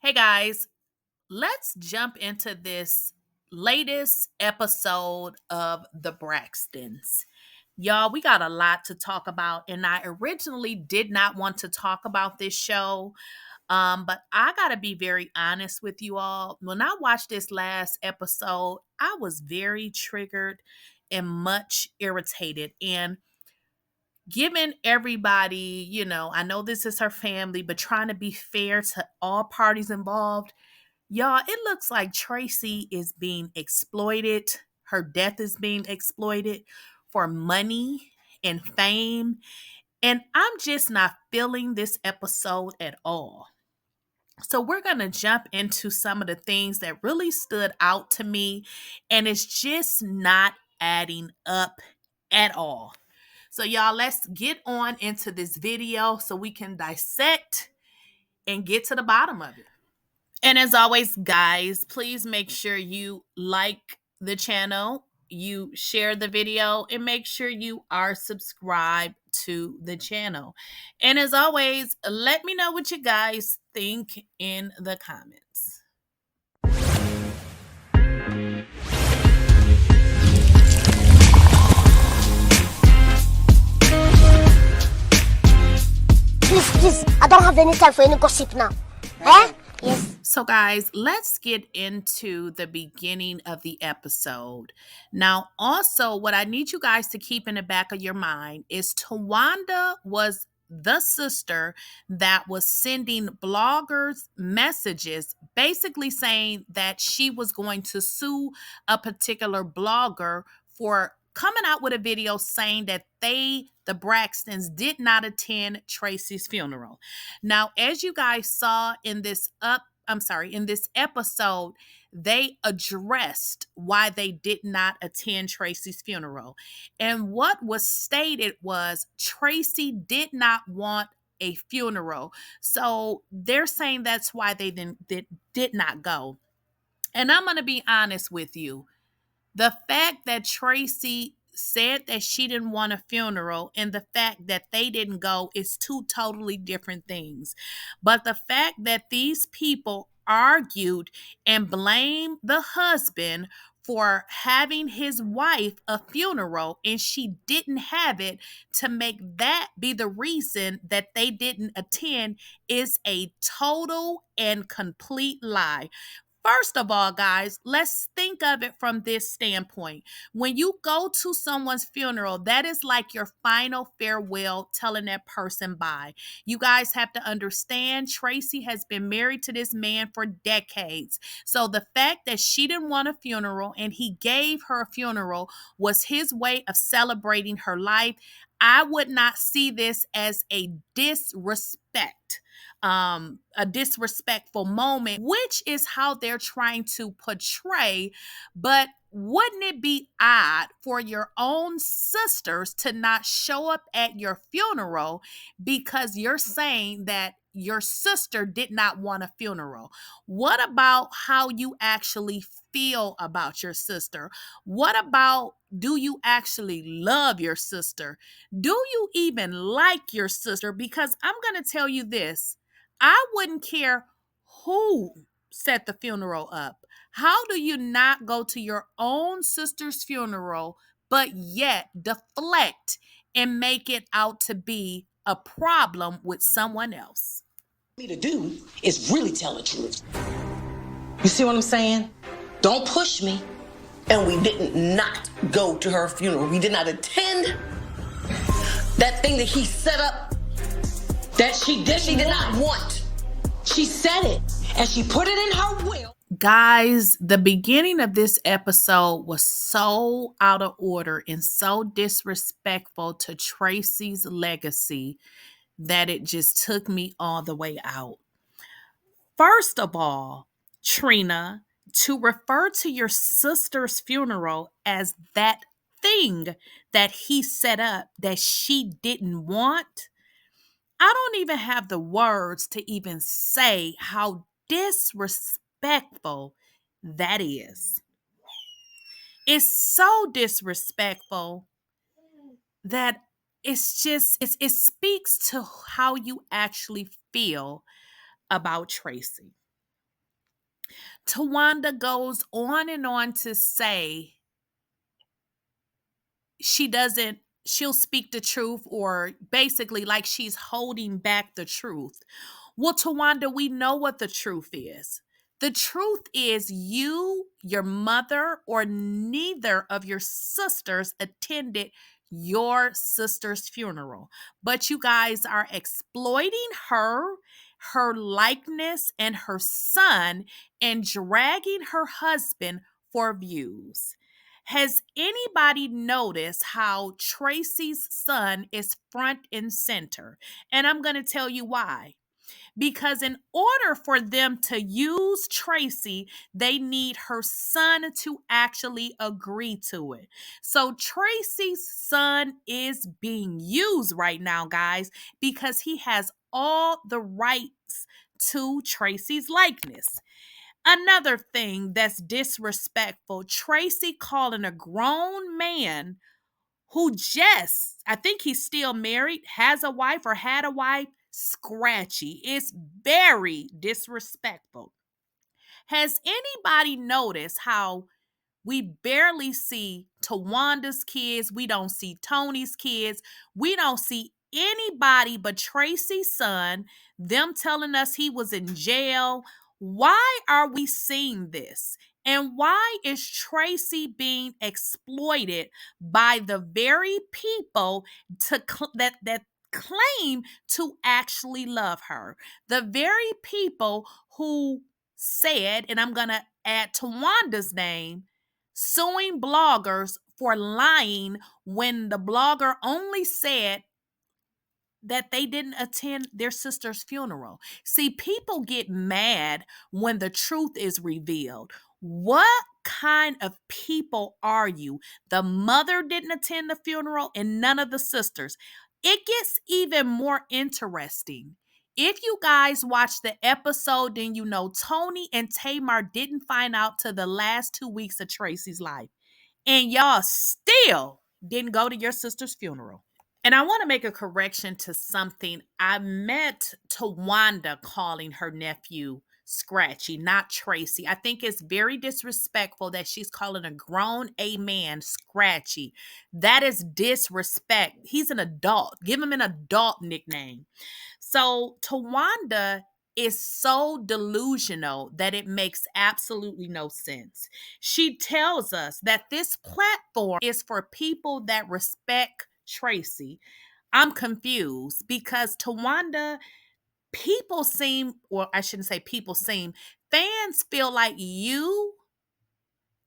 Hey guys, let's jump into this latest episode of the Braxtons. Y'all, we got a lot to talk about, and I originally did not want to talk about this show. But I gotta be very honest with you all. When I watched this last episode, I was very triggered and much irritated. And given everybody, I know this is her family, but trying to be fair to all parties involved. Y'all, it looks like Traci is being exploited. Her death is being exploited for money and fame. And I'm just not feeling this episode at all. So, we're going to jump into some of the things that really stood out to me, and it's just not adding up at all. So, y'all, let's get on into this video so we can dissect and get to the bottom of it. And as always, guys, please make sure you like the channel, you share the video, and make sure you are subscribed to the channel. And as always, let me know what you guys think in the comments. Please, I don't have any time for any gossip now. Eh? Yes. So, guys, let's get into the beginning of the episode. Now, also, what I need you guys to keep in the back of your mind is Towanda was the sister that was sending bloggers messages basically saying that she was going to sue a particular blogger for coming out with a video saying that the Braxtons, did not attend Traci's funeral. Now, as you guys saw in this episode, they addressed why they did not attend Traci's funeral. And what was stated was Traci did not want a funeral. So they're saying that's why they did not go. And I'm going to be honest with you. The fact that Traci said that she didn't want a funeral and the fact that they didn't go is two totally different things. But the fact that these people argued and blamed the husband for having his wife a funeral and she didn't have it, to make that be the reason that they didn't attend, is a total and complete lie. First of all, guys, let's think of it from this standpoint. When you go to someone's funeral, that is like your final farewell, telling that person bye. You guys have to understand, Traci has been married to this man for decades. So the fact that she didn't want a funeral and he gave her a funeral was his way of celebrating her life. I would not see this as a disrespect. A disrespectful moment, which is how they're trying to portray. But wouldn't it be odd for your own sisters to not show up at your funeral because you're saying that your sister did not want a funeral? What about how you actually feel about your sister? What about, do you actually love your sister? Do you even like your sister? Because I'm going to tell you this. I wouldn't care who set the funeral up. How do you not go to your own sister's funeral, but yet deflect and make it out to be a problem with someone else? Me to do is really tell the truth. You see what I'm saying? Don't push me. And we did not go to her funeral. We did not attend that thing that he set up that she did not want. She said it, and she put it in her will. Guys, the beginning of this episode was so out of order and so disrespectful to Traci's legacy that it just took me all the way out. First of all, Trina, to refer to your sister's funeral as that thing that he set up that she didn't want, I don't even have the words to even say how disrespectful that is. It's so disrespectful that it speaks to how you actually feel about Traci. Towanda goes on and on to say she doesn't she'll speak the truth, or basically like she's holding back the truth. Well, Towanda, we know what the truth is. The truth is you, your mother, or neither of your sisters attended your sister's funeral. But you guys are exploiting her likeness, and her son, and dragging her husband for views. Has anybody noticed how Traci's son is front and center? And I'm going to tell you why. Because in order for them to use Traci, they need her son to actually agree to it. So Traci's son is being used right now, guys, because he has all the rights to Traci's likeness. Another thing that's disrespectful, Traci calling a grown man who just, I think he's still married, has a wife or had a wife, scratchy. It's very disrespectful. Has anybody noticed how we barely see Tawanda's kids? We don't see Tony's kids. We don't see anybody but Traci's son, them telling us he was in jail. Why are we seeing this? And why is Traci being exploited by the very people that claim to actually love her? The very people who said, and I'm going to add Tawanda's name, suing bloggers for lying when the blogger only said that they didn't attend their sister's funeral. See, people get mad when the truth is revealed. What kind of people are you? The mother didn't attend the funeral and none of the sisters. It gets even more interesting. If you guys watch the episode, then you know Tony and Tamar didn't find out till the last 2 weeks of Traci's life. And y'all still didn't go to your sister's funeral. And I want to make a correction to something. I meant Towanda calling her nephew Scratchy, not Traci. I think it's very disrespectful that she's calling a grown A man Scratchy. That is disrespect. He's an adult. Give him an adult nickname. So Towanda is so delusional that it makes absolutely no sense. She tells us that this platform is for people that respect Traci. I'm confused because Towanda, people seem, or I shouldn't say people seem, fans feel like you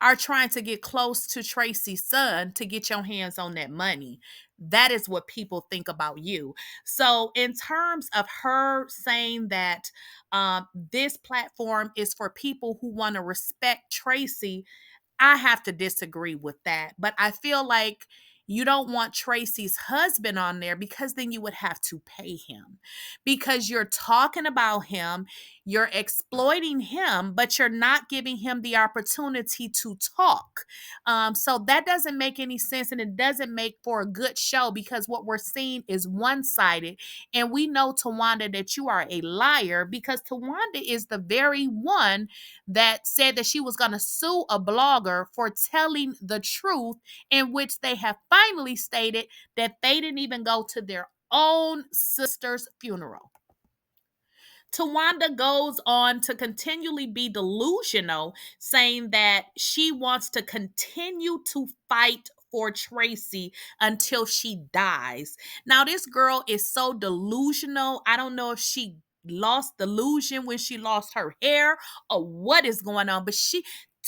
are trying to get close to Traci's son to get your hands on that money. That is what people think about you. So, in terms of her saying that this platform is for people who want to respect Traci, I have to disagree with that. But I feel like you don't want Traci's husband on there because then you would have to pay him because you're talking about him, you're exploiting him, but you're not giving him the opportunity to talk. So that doesn't make any sense, and it doesn't make for a good show because what we're seeing is one sided. And we know, Towanda, that you are a liar because Towanda is the very one that said that she was going to sue a blogger for telling the truth, in which they have finally stated that they didn't even go to their own sister's funeral. Towanda goes on to continually be delusional, saying that she wants to continue to fight for Traci until she dies. Now, this girl is so delusional. I don't know if she lost delusion when she lost her hair or what is going on, but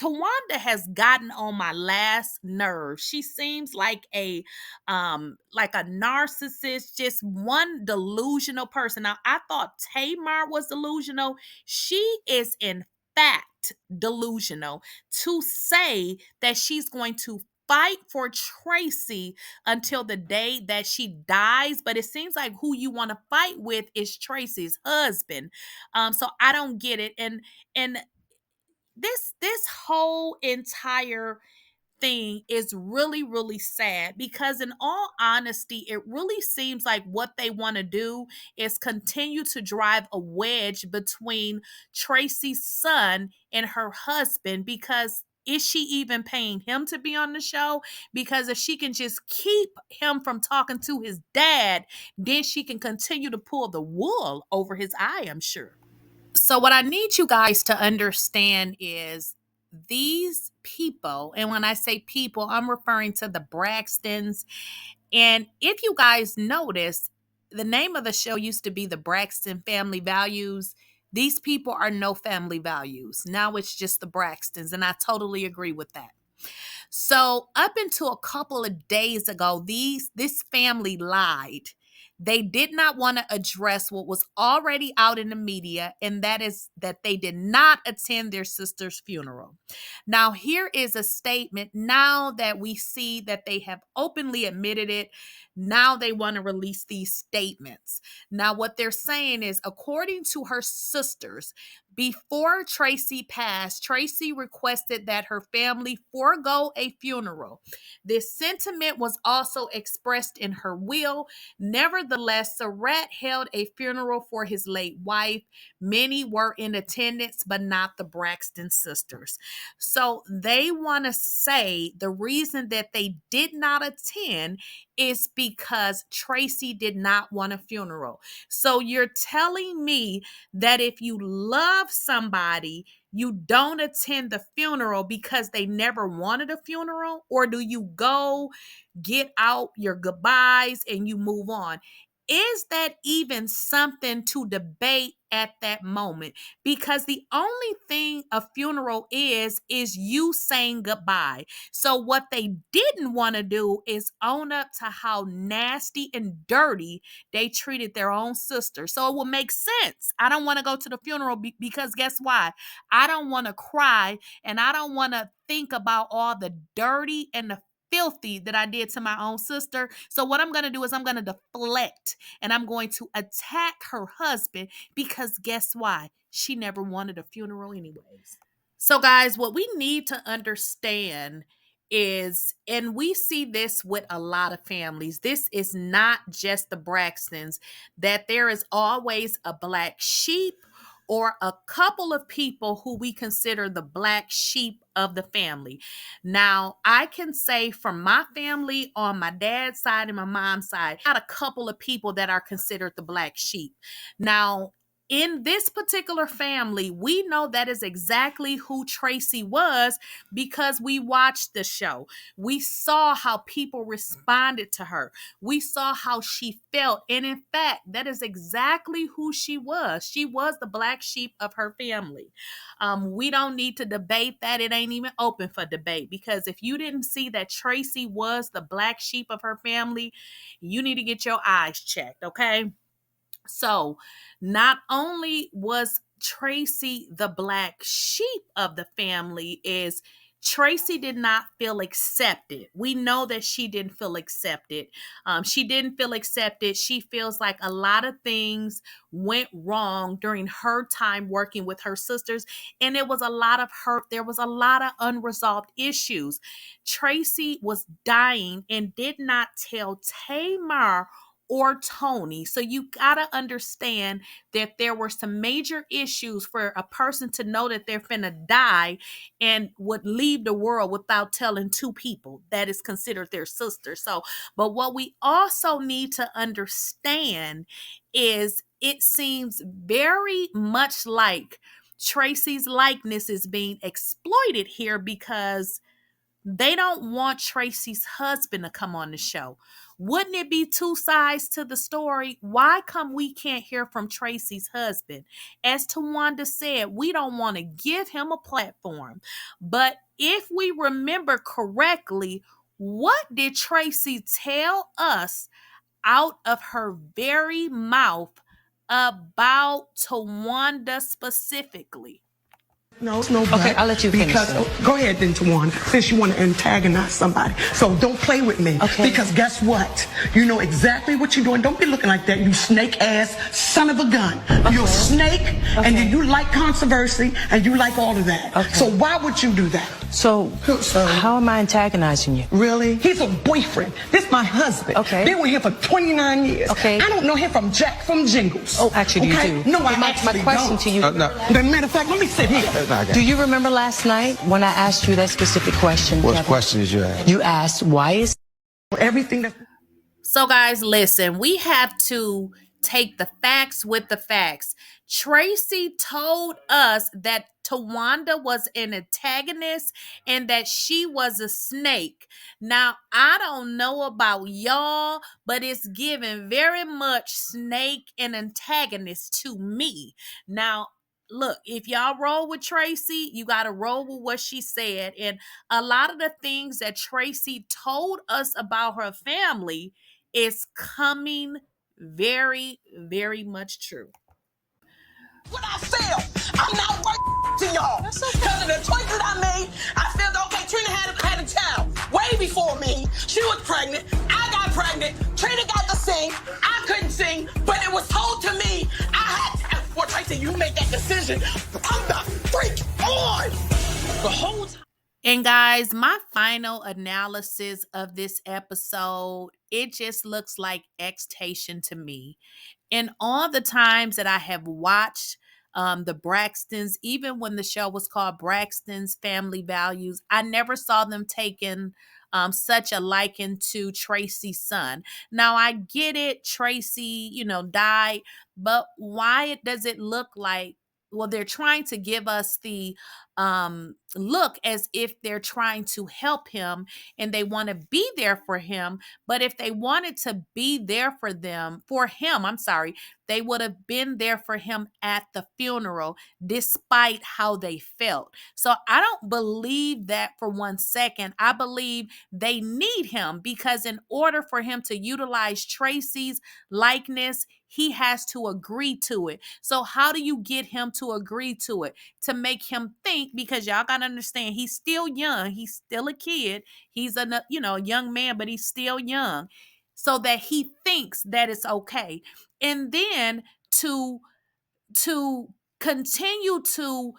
Towanda has gotten on my last nerve. She seems like a narcissist, just one delusional person. Now, I thought Tamar was delusional. She is in fact delusional to say that she's going to fight for Traci until the day that she dies, but it seems like who you want to fight with is Traci's husband. So I don't get it. And this whole entire thing is really, really sad because, in all honesty, it really seems like what they want to do is continue to drive a wedge between Traci's son and her husband. Because is she even paying him to be on the show? Because if she can just keep him from talking to his dad, then she can continue to pull the wool over his eye, I'm sure. So, what I need you guys to understand is these people, and when I say people, I'm referring to the Braxtons. And if you guys notice, the name of the show used to be the Braxton Family Values. These people are no family values. Now it's just the Braxtons, and I totally agree with that. So up until a couple of days ago, this family lied. They did not want to address what was already out in the media, and that is that they did not attend their sister's funeral. Now, here is a statement. Now that we see that they have openly admitted it, now they want to release these statements. Now, what they're saying is, according to her sisters, before Traci passed, Traci requested that her family forego a funeral. This sentiment was also expressed in her will. Nevertheless, Surratt held a funeral for his late wife. Many were in attendance, but not the Braxton sisters. So they want to say the reason that they did not attend is because Traci did not want a funeral. So you're telling me that if you love somebody, you don't attend the funeral because they never wanted a funeral? Or do you go get out your goodbyes and you move on? Is that even something to debate at that moment? Because the only thing a funeral is you saying goodbye. So what they didn't want to do is own up to how nasty and dirty they treated their own sister. So it would make sense. I don't want to go to the funeral because guess why? I don't want to cry, and I don't want to think about all the dirty and the filthy that I did to my own sister. So what I'm going to do is I'm going to deflect, and I'm going to attack her husband because guess why? She never wanted a funeral anyways. So guys, what we need to understand is, and we see this with a lot of families, this is not just the Braxtons, that there is always a black sheep or a couple of people who we consider the black sheep of the family. Now, I can say from my family on my dad's side and my mom's side, I got a couple of people that are considered the black sheep. Now, in this particular family, we know that is exactly who Traci was because we watched the show. We saw how people responded to her. We saw how she felt. And in fact, that is exactly who she was. She was the black sheep of her family. We don't need to debate that. It ain't even open for debate because if you didn't see that Traci was the black sheep of her family, you need to get your eyes checked, okay? So not only was Traci the black sheep of the family, is Traci did not feel accepted. We know that she didn't feel accepted. She didn't feel accepted. She feels like a lot of things went wrong during her time working with her sisters, and it was a lot of hurt. There was a lot of unresolved issues. Traci was dying and did not tell Tamar or Tony. So you gotta understand that there were some major issues for a person to know that they're finna die and would leave the world without telling two people that is considered their sister. So, but what we also need to understand is it seems very much like Traci's likeness is being exploited here because they don't want Traci's husband to come on the show. Wouldn't it be two sides to the story? Why come we can't hear from Traci's husband? As Towanda said, we don't want to give him a platform. But if we remember correctly, what did Traci tell us out of her very mouth about Towanda specifically? No, it's no but. Okay, I'll let you finish. Because, go ahead then, Towanda, since you want to antagonize somebody. So don't play with me. Okay. Because guess what? You know exactly what you're doing. Don't be looking like that, you snake-ass son of a gun. Okay. You're a snake, and then you like controversy, and you like all of that. Okay. So why would you do that? So, how am I antagonizing you? Really? He's a boyfriend. This my husband. Okay. Been with him for 29 years. Okay. I don't know him from Jack from Jingles. Oh, actually, okay? you do. No, I my actually question don't. to you. No. As a matter of fact, let me sit here. Do you remember last night when I asked you that specific question? What Kevin? question did you ask? You asked, why is Everything that... So, guys, listen, we have to take the facts with the facts. Traci told us that Towanda was an antagonist and that she was a snake. Now, I don't know about y'all, but it's given very much snake and antagonist to me. Now, look, if y'all roll with Traci, you got to roll with what she said. And a lot of the things that Traci told us about her family is coming very, very much true. When I fail, I'm not worth to y'all. Because of the choices I made, I felt okay. Trina had a child way before me. She was pregnant. I got pregnant. Trina got to sing. I couldn't sing, but it was told to me I had to. Well, Traci, you make that decision. I'm the freak on the whole time. And guys, my final analysis of this episode, it just looks like expectation to me. And all the times that I have watched the Braxtons, even when the show was called Braxton's Family Values, I never saw them taking such a liking to Traci's son. Now, I get it, Traci, died, but why does it look like, well, they're trying to give us the look as if they're trying to help him and they want to be there for him. But if they wanted to be there for him, I'm sorry, they would have been there for him at the funeral, despite how they felt. So I don't believe that for 1 second. I believe they need him because in order for him to utilize Traci's likeness, he has to agree to it. So how do you get him to agree to it? To make him think, because y'all gotta understand, he's still young. He's still a kid. He's a young man, but he's still young. So that he thinks that it's okay. And then to continue to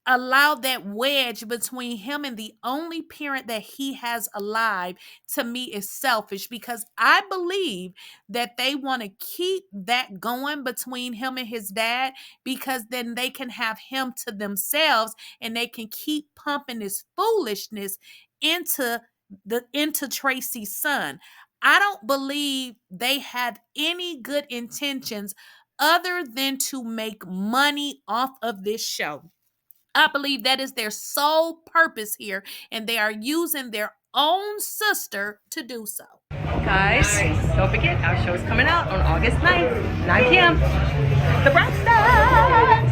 allow that wedge between him and the only parent that he has alive, to me, is selfish, because I believe that they want to keep that going between him and his dad, because then they can have him to themselves and they can keep pumping this foolishness into Traci's son. I don't believe they have any good intentions other than to make money off of this show. I believe that is their sole purpose here, and they are using their own sister to do so. Guys, don't forget, our show is coming out on August 9th, 9 p.m. The Braxtons!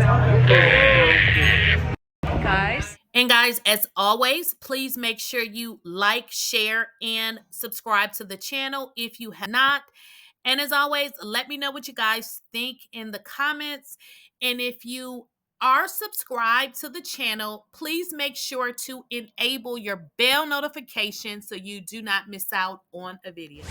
Guys. And guys, as always, please make sure you like, share, and subscribe to the channel if you have not. And as always, let me know what you guys think in the comments. And if you are subscribed to the channel, please make sure to enable your bell notification so you do not miss out on a video.